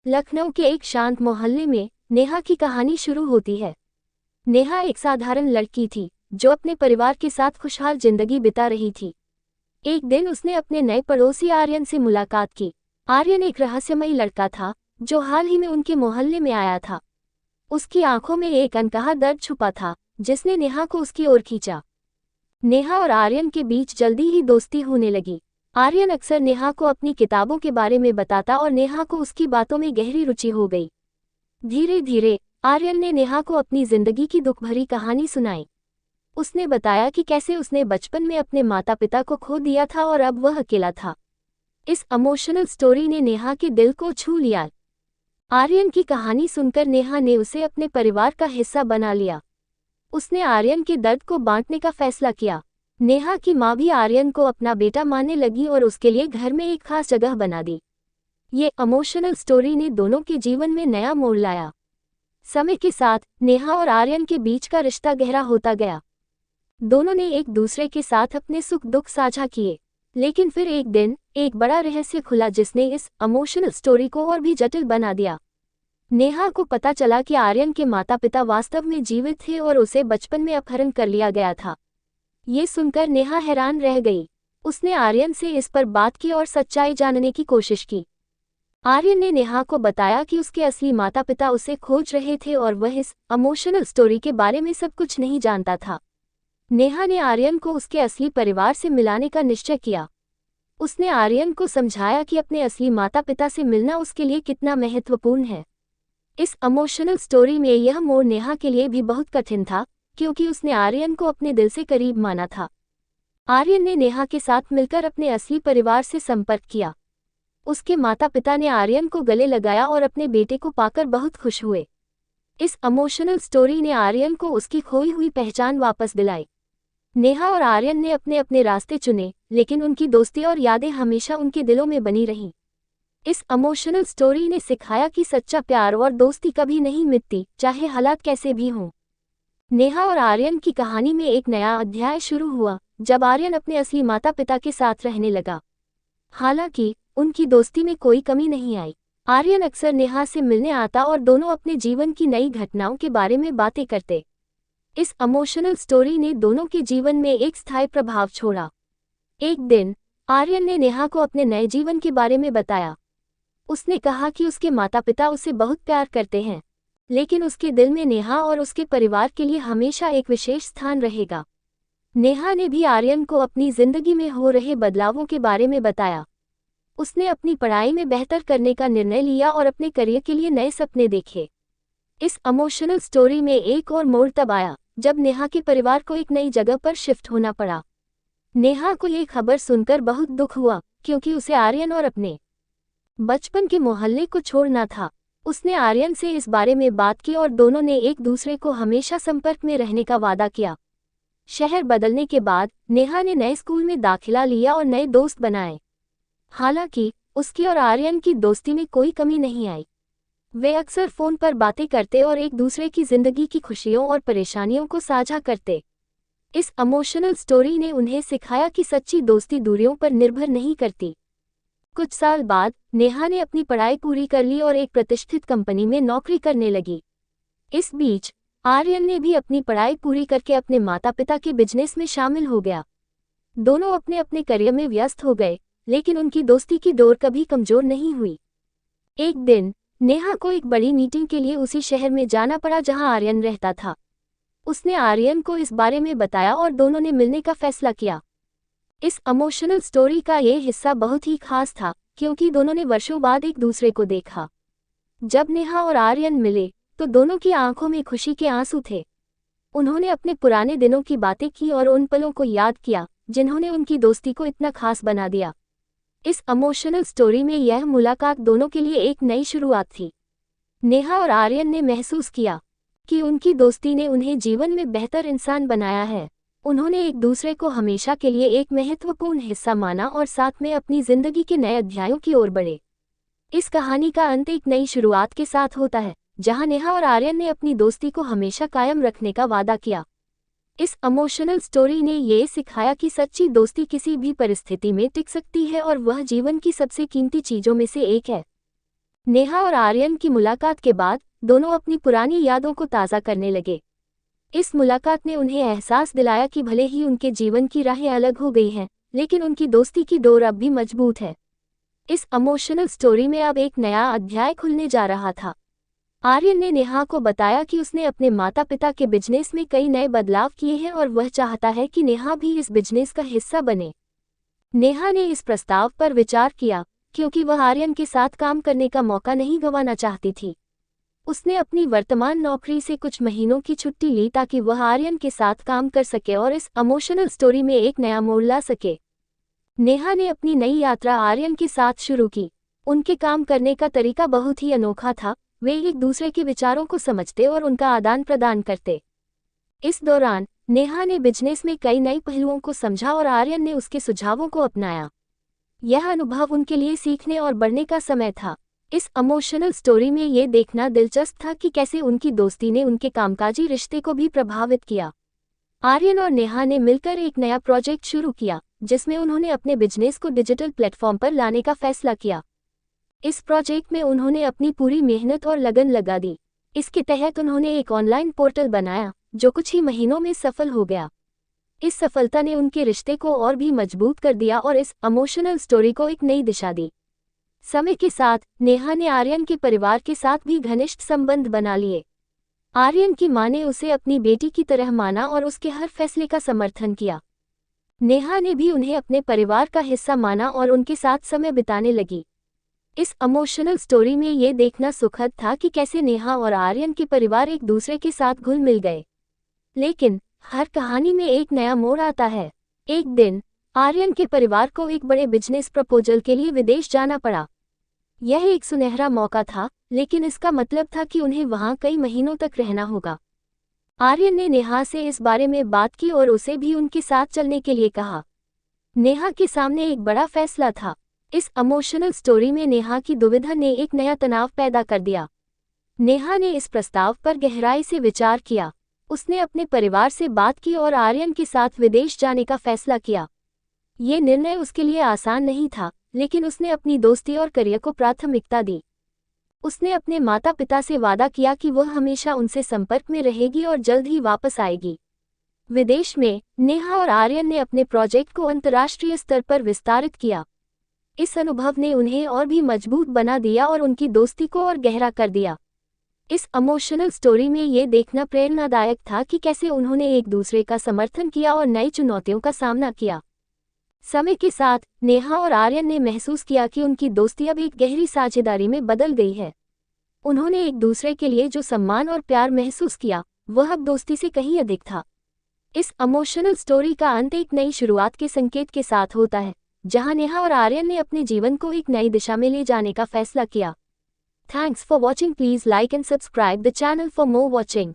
लखनऊ के एक शांत मोहल्ले में नेहा की कहानी शुरू होती है। नेहा एक साधारण लड़की थी जो अपने परिवार के साथ खुशहाल जिंदगी बिता रही थी। एक दिन उसने अपने नए पड़ोसी आर्यन से मुलाकात की। आर्यन एक रहस्यमयी लड़का था जो हाल ही में उनके मोहल्ले में आया था। उसकी आंखों में एक अनकहा दर्द छुपा था जिसने नेहा को उसकी ओर खींचा। नेहा और आर्यन के बीच जल्दी ही दोस्ती होने लगी। आर्यन अक्सर नेहा को अपनी किताबों के बारे में बताता और नेहा को उसकी बातों में गहरी रुचि हो गई। धीरे धीरे आर्यन ने नेहा को अपनी जिंदगी की दुख भरी कहानी सुनाई। उसने बताया कि कैसे उसने बचपन में अपने माता पिता को खो दिया था और अब वह अकेला था। इस इमोशनल स्टोरी ने नेहा के दिल को छू लिया। आर्यन की कहानी सुनकर नेहा ने उसे अपने परिवार का हिस्सा बना लिया। उसने आर्यन के दर्द को बांटने का फैसला किया। नेहा की माँ भी आर्यन को अपना बेटा मानने लगी और उसके लिए घर में एक खास जगह बना दी। ये इमोशनल स्टोरी ने दोनों के जीवन में नया मोड़ लाया। समय के साथ नेहा और आर्यन के बीच का रिश्ता गहरा होता गया। दोनों ने एक दूसरे के साथ अपने सुख दुख साझा किए। लेकिन फिर एक दिन एक बड़ा रहस्य खुला जिसने इस इमोशनल स्टोरी को और भी जटिल बना दिया। नेहा को पता चला कि आर्यन के माता पिता वास्तव में जीवित थे और उसे बचपन में अपहरण कर लिया गया था। ये सुनकर नेहा हैरान रह गई। उसने आर्यन से इस पर बात की और सच्चाई जानने की कोशिश की। आर्यन ने नेहा को बताया कि उसके असली माता पिता उसे खोज रहे थे और वह इस इमोशनल स्टोरी के बारे में सब कुछ नहीं जानता था। नेहा ने आर्यन को उसके असली परिवार से मिलाने का निश्चय किया। उसने आर्यन को समझाया कि अपने असली माता पिता से मिलना उसके लिए कितना महत्वपूर्ण है। इस इमोशनल स्टोरी में यह मोड़ नेहा के लिए भी बहुत कठिन था क्योंकि उसने आर्यन को अपने दिल से करीब माना था। आर्यन ने नेहा के साथ मिलकर अपने असली परिवार से संपर्क किया। उसके माता पिता ने आर्यन को गले लगाया और अपने बेटे को पाकर बहुत खुश हुए। इस इमोशनल स्टोरी ने आर्यन को उसकी खोई हुई पहचान वापस दिलाई। नेहा और आर्यन ने अपने अपने रास्ते चुने, लेकिन उनकी दोस्ती और यादें हमेशा उनके दिलों में बनी रहीं। इस इमोशनल स्टोरी ने सिखाया कि सच्चा प्यार और दोस्ती कभी नहीं मिटती, चाहे हालात कैसे भी हों। नेहा और आर्यन की कहानी में एक नया अध्याय शुरू हुआ जब आर्यन अपने असली माता पिता के साथ रहने लगा। हालांकि उनकी दोस्ती में कोई कमी नहीं आई। आर्यन अक्सर नेहा से मिलने आता और दोनों अपने जीवन की नई घटनाओं के बारे में बातें करते। इस इमोशनल स्टोरी ने दोनों के जीवन में एक स्थायी प्रभाव छोड़ा। एक दिन आर्यन ने नेहा को अपने नए जीवन के बारे में बताया। उसने कहा कि उसके माता पिता उसे बहुत प्यार करते हैं, लेकिन उसके दिल में नेहा और उसके परिवार के लिए हमेशा एक विशेष स्थान रहेगा। नेहा ने भी आर्यन को अपनी जिंदगी में हो रहे बदलावों के बारे में बताया। उसने अपनी पढ़ाई में बेहतर करने का निर्णय लिया और अपने करियर के लिए नए सपने देखे। इस इमोशनल स्टोरी में एक और मोड़ तब आया जब नेहा के परिवार को एक नई जगह पर शिफ्ट होना पड़ा। नेहा को ये खबर सुनकर बहुत दुख हुआ क्योंकि उसे आर्यन और अपने बचपन के मोहल्ले को छोड़ना था। उसने आर्यन से इस बारे में बात की और दोनों ने एक दूसरे को हमेशा संपर्क में रहने का वादा किया। शहर बदलने के बाद नेहा ने नए स्कूल में दाखिला लिया और नए दोस्त बनाए। हालांकि उसकी और आर्यन की दोस्ती में कोई कमी नहीं आई। वे अक्सर फोन पर बातें करते और एक दूसरे की जिंदगी की खुशियों और परेशानियों को साझा करते। इस इमोशनल स्टोरी ने उन्हें सिखाया कि सच्ची दोस्ती दूरियों पर निर्भर नहीं करती। कुछ साल बाद नेहा ने अपनी पढ़ाई पूरी कर ली और एक प्रतिष्ठित कंपनी में नौकरी करने लगी। इस बीच आर्यन ने भी अपनी पढ़ाई पूरी करके अपने माता पिता के बिजनेस में शामिल हो गया। दोनों अपने अपने करियर में व्यस्त हो गए, लेकिन उनकी दोस्ती की डोर कभी कमजोर नहीं हुई। एक दिन नेहा को एक बड़ी मीटिंग के लिए उसी शहर में जाना पड़ा जहां आर्यन रहता था। उसने आर्यन को इस बारे में बताया और दोनों ने मिलने का फैसला किया। इस इमोशनल स्टोरी का ये हिस्सा बहुत ही खास था क्योंकि दोनों ने वर्षों बाद एक दूसरे को देखा। जब नेहा और आर्यन मिले तो दोनों की आंखों में खुशी के आंसू थे। उन्होंने अपने पुराने दिनों की बातें की और उन पलों को याद किया जिन्होंने उनकी दोस्ती को इतना खास बना दिया। इस इमोशनल स्टोरी में यह मुलाकात दोनों के लिए एक नई शुरुआत थी। नेहा और आर्यन ने महसूस किया कि उनकी दोस्ती ने उन्हें जीवन में बेहतर इंसान बनाया है। उन्होंने एक दूसरे को हमेशा के लिए एक महत्वपूर्ण हिस्सा माना और साथ में अपनी जिंदगी के नए अध्यायों की ओर बढ़े। इस कहानी का अंत एक नई शुरुआत के साथ होता है, जहां नेहा और आर्यन ने अपनी दोस्ती को हमेशा कायम रखने का वादा किया। इस इमोशनल स्टोरी ने ये सिखाया कि सच्ची दोस्ती किसी भी परिस्थिति में टिक सकती है और वह जीवन की सबसे कीमती चीजों में से एक है। नेहा और आर्यन की मुलाकात के बाद दोनों अपनी पुरानी यादों को ताज़ा करने लगे। इस मुलाकात ने उन्हें एहसास दिलाया कि भले ही उनके जीवन की राहें अलग हो गई हैं, लेकिन उनकी दोस्ती की डोर अब भी मजबूत है। इस इमोशनल स्टोरी में अब एक नया अध्याय खुलने जा रहा था। आर्यन ने नेहा को बताया कि उसने अपने माता पिता के बिजनेस में कई नए बदलाव किए हैं और वह चाहता है कि नेहा भी इस बिजनेस का हिस्सा बने। नेहा ने इस प्रस्ताव पर विचार किया, क्योंकि वह आर्यन के साथ काम करने का मौका नहीं गंवाना चाहती थी। उसने अपनी वर्तमान नौकरी से कुछ महीनों की छुट्टी ली ताकि वह आर्यन के साथ काम कर सके और इस इमोशनल स्टोरी में एक नया मोड़ ला सके। नेहा ने अपनी नई यात्रा आर्यन के साथ शुरू की। उनके काम करने का तरीका बहुत ही अनोखा था। वे एक दूसरे के विचारों को समझते और उनका आदान प्रदान करते। इस दौरान नेहा ने बिजनेस में कई नए पहलुओं को समझा और आर्यन ने उसके सुझावों को अपनाया। यह अनुभव उनके लिए सीखने और बढ़ने का समय था। इस इमोशनल स्टोरी में ये देखना दिलचस्प था कि कैसे उनकी दोस्ती ने उनके कामकाजी रिश्ते को भी प्रभावित किया। आर्यन और नेहा ने मिलकर एक नया प्रोजेक्ट शुरू किया, जिसमें उन्होंने अपने बिजनेस को डिजिटल प्लेटफॉर्म पर लाने का फैसला किया। इस प्रोजेक्ट में उन्होंने अपनी पूरी मेहनत और लगन लगा दी। इसके तहत उन्होंने एक ऑनलाइन पोर्टल बनाया, जो कुछ ही महीनों में सफल हो गया। इस सफलता ने उनके रिश्ते को और भी मजबूत कर दिया और इस इमोशनल स्टोरी को एक नई दिशा दी। समय के साथ नेहा ने आर्यन के परिवार के साथ भी घनिष्ठ संबंध बना लिए। आर्यन की मां ने उसे अपनी बेटी की तरह माना और उसके हर फैसले का समर्थन किया। नेहा ने भी उन्हें अपने परिवार का हिस्सा माना और उनके साथ समय बिताने लगी। इस इमोशनल स्टोरी में ये देखना सुखद था कि कैसे नेहा और आर्यन के परिवार एक दूसरे के साथ घुल मिल गए। लेकिन हर कहानी में एक नया मोड़ आता है। एक दिन आर्यन के परिवार को एक बड़े बिजनेस प्रपोजल के लिए विदेश जाना पड़ा। यह एक सुनहरा मौका था, लेकिन इसका मतलब था कि उन्हें वहां कई महीनों तक रहना होगा। आर्यन ने नेहा से इस बारे में बात की और उसे भी उनके साथ चलने के लिए कहा। नेहा के सामने एक बड़ा फैसला था। इस इमोशनल स्टोरी में नेहा की दुविधा ने एक नया तनाव पैदा कर दिया। नेहा ने इस प्रस्ताव पर गहराई से विचार किया। उसने अपने परिवार से बात की और आर्यन के साथ विदेश जाने का फैसला किया। ये निर्णय उसके लिए आसान नहीं था, लेकिन उसने अपनी दोस्ती और करियर को प्राथमिकता दी। उसने अपने माता पिता से वादा किया कि वह हमेशा उनसे संपर्क में रहेगी और जल्द ही वापस आएगी। विदेश में नेहा और आर्यन ने अपने प्रोजेक्ट को अंतर्राष्ट्रीय स्तर पर विस्तारित किया। इस अनुभव ने उन्हें और भी मजबूत बना दिया और उनकी दोस्ती को और गहरा कर दिया। इस इमोशनल स्टोरी में ये देखना प्रेरणादायक था कि कैसे उन्होंने एक दूसरे का समर्थन किया और नई चुनौतियों का सामना किया। समय के साथ नेहा और आर्यन ने महसूस किया कि उनकी दोस्ती अब एक गहरी साझेदारी में बदल गई है। उन्होंने एक दूसरे के लिए जो सम्मान और प्यार महसूस किया, वह अब दोस्ती से कहीं अधिक था। इस इमोशनल स्टोरी का अंत एक नई शुरुआत के संकेत के साथ होता है, जहां नेहा और आर्यन ने अपने जीवन को एक नई दिशा में ले जाने का फैसला किया। Thanks for watching. Please like and subscribe the channel for more watching.